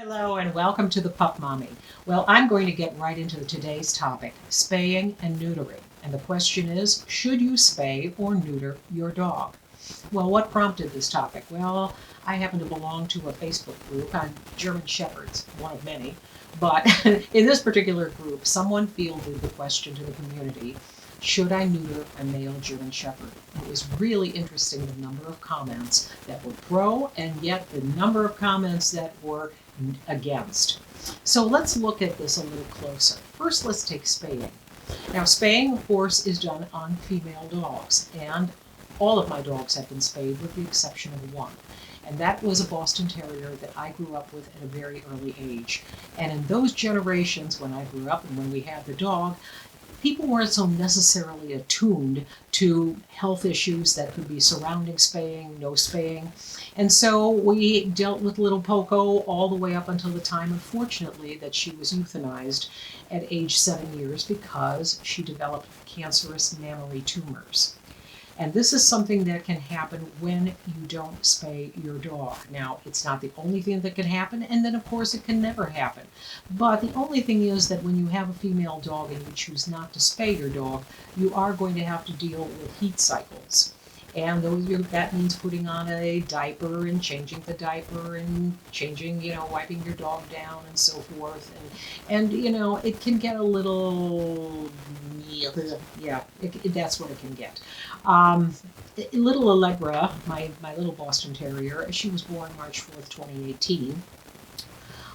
Hello and welcome to the Pup Mommy. Well, I'm going to get right into today's topic, spaying and neutering. And the question is, should you spay or neuter your dog? Well, what prompted this topic? Well, I happen to belong to a Facebook group on German Shepherds, one of many. But in this particular group, someone fielded the question to the community, should I neuter a male German Shepherd? It was really interesting, the number of comments that were pro and yet the number of comments that were against. So let's look at this a little closer. First, let's take spaying. Now, spaying, of course, is done on female dogs, and all of my dogs have been spayed with the exception of one. And that was a Boston Terrier that I grew up with at a very early age. And in those generations, when I grew up and when we had the dog, people weren't so necessarily attuned to health issues that could be surrounding spaying, no spaying. And so we dealt with little Poco all the way up until the time, unfortunately, that she was euthanized at age 7 years because she developed cancerous mammary tumors. And this is something that can happen when you don't spay your dog. Now, it's not the only thing that can happen, and then of course it can never happen. But the only thing is that when you have a female dog and you choose not to spay your dog, you are going to have to deal with heat cycles. And that means putting on a diaper and changing the diaper and changing, wiping your dog down and so forth. And it can get a little, that's what it can get. Little Allegra, my little Boston Terrier, she was born March 4th, 2018.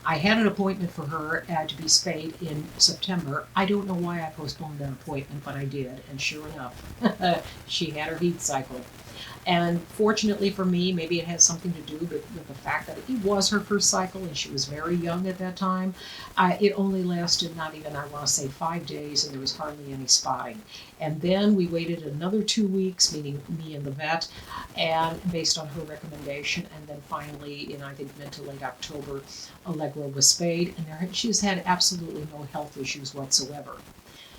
I had an appointment for her to be spayed in September. I don't know why I postponed that appointment, but I did, and sure enough, she had her heat cycle. And fortunately for me, maybe it has something to do with the fact that it was her first cycle and she was very young at that time. It only lasted not even, I want to say, 5 days, and there was hardly any spotting. And then we waited another 2 weeks, meaning me and the vet, and based on her recommendation, and then finally, in I think mid to late October, Allegra was spayed, and she's had absolutely no health issues whatsoever.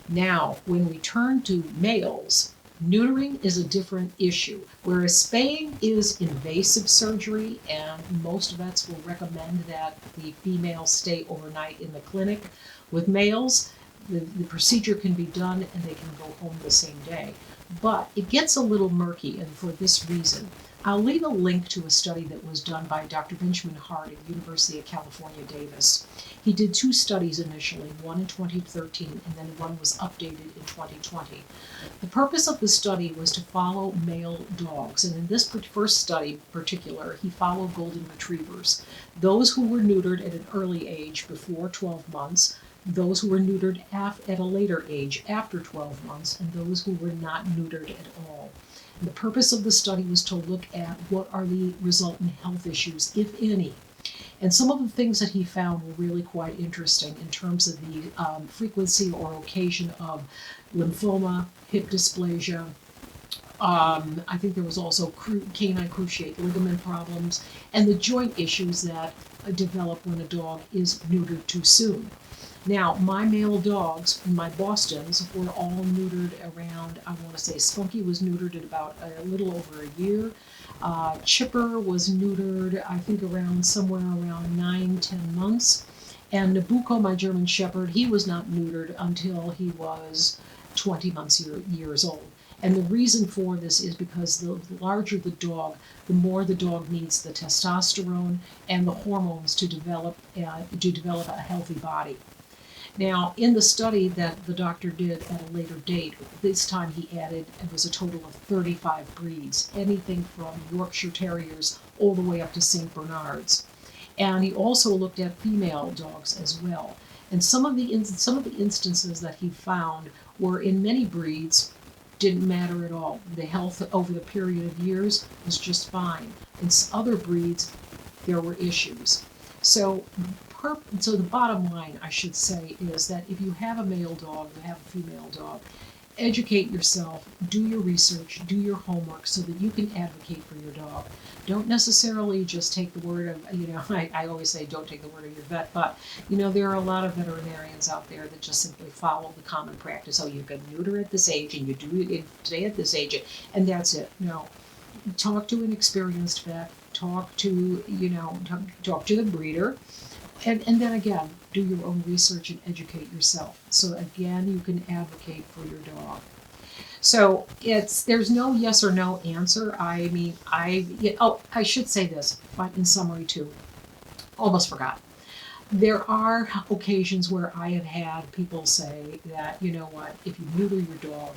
Now, when we turn to males, neutering is a different issue. Whereas spaying is invasive surgery, and most vets will recommend that the females stay overnight in the clinic. With males, the procedure can be done and they can go home the same day. But it gets a little murky, and for this reason. I'll leave a link to a study that was done by Dr. Benjamin Hart at University of California, Davis. He did 2 studies initially, one in 2013 and then one was updated in 2020. The purpose of the study was to follow male dogs, and in this first study in particular, he followed golden retrievers, those who were neutered at an early age before 12 months, those who were neutered at a later age after 12 months, and those who were not neutered at all. And the purpose of the study was to look at what are the resultant health issues, if any. And some of the things that he found were really quite interesting in terms of the frequency or occasion of lymphoma, hip dysplasia. I think there was also canine cruciate ligament problems, and the joint issues that develop when a dog is neutered too soon. Now, my male dogs, my Bostons, were all neutered around, I want to say Spunky was neutered at about a little over a year. Chipper was neutered, I think somewhere around 9-10 months. And Nabucco, my German Shepherd, he was not neutered until he was 20 years old. And the reason for this is because the larger the dog, the more the dog needs the testosterone and the hormones to develop a healthy body. Now, in the study that the doctor did at a later date, this time he added, it was a total of 35 breeds, anything from Yorkshire Terriers all the way up to St. Bernards. And he also looked at female dogs as well. And some of the instances that he found were in many breeds didn't matter at all. The health over the period of years was just fine. In other breeds, there were issues. So the bottom line, I should say, is that if you have a male dog, you have a female dog, educate yourself, do your research, do your homework so that you can advocate for your dog. Don't necessarily just take the word of, I always say don't take the word of your vet, but, there are a lot of veterinarians out there that just simply follow the common practice. Oh, you can neuter at this age and you do it today at this age, and that's it. No. Talk to an experienced vet, talk to the breeder, And then again, do your own research and educate yourself. So again, you can advocate for your dog. So there's no yes or no answer. I mean, I should say this, but in summary too, almost forgot. There are occasions where I have had people say that, you know what, if you neuter your dog,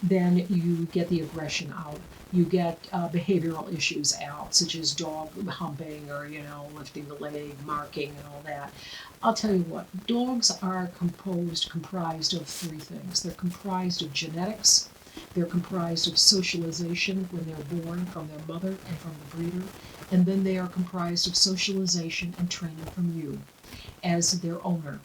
then you get the aggression out. You get behavioral issues out, such as dog humping or, lifting the leg, marking, and all that. I'll tell you what, dogs are comprised of three things. They're comprised of genetics, they're comprised of socialization when they're born from their mother and from the breeder, and then they are comprised of socialization and training from you as their owner.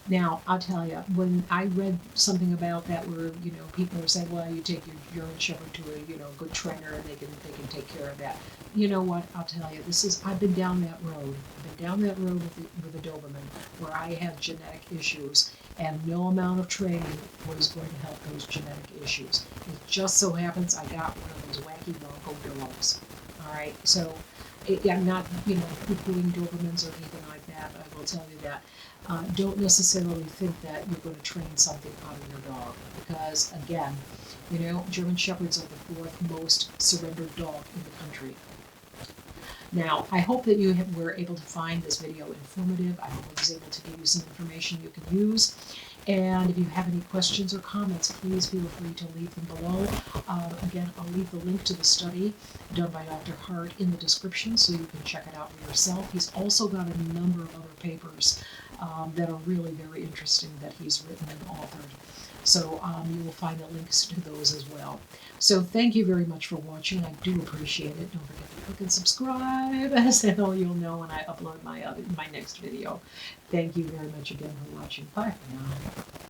Now, I'll tell you, when I read something about that where, people are saying, well, you take your German Shepherd to a, good trainer and they can take care of that. You know what? I'll tell you, I've been down that road. I've been down that road with a Doberman where I had genetic issues and no amount of training was going to help those genetic issues. It just so happens I got one of those wacky Bronco dogs. All right. So I'm not, poo-pooing Dobermans or anything like that. I will tell you that. Don't necessarily think that you're going to train something out of your dog because, again, German Shepherds are the fourth most surrendered dog in the country. Now, I hope that you were able to find this video informative. I hope I was able to give you some information you can use. And if you have any questions or comments, please feel free to leave them below. Again, I'll leave the link to the study done by Dr. Hart in the description so you can check it out for yourself. He's also got a number of other papers that are really very interesting that he's written and authored. So you will find the links to those as well. So thank you very much for watching. I do appreciate it. Don't forget to click and subscribe so you'll know when I upload my next video. Thank you very much again for watching. Bye for now.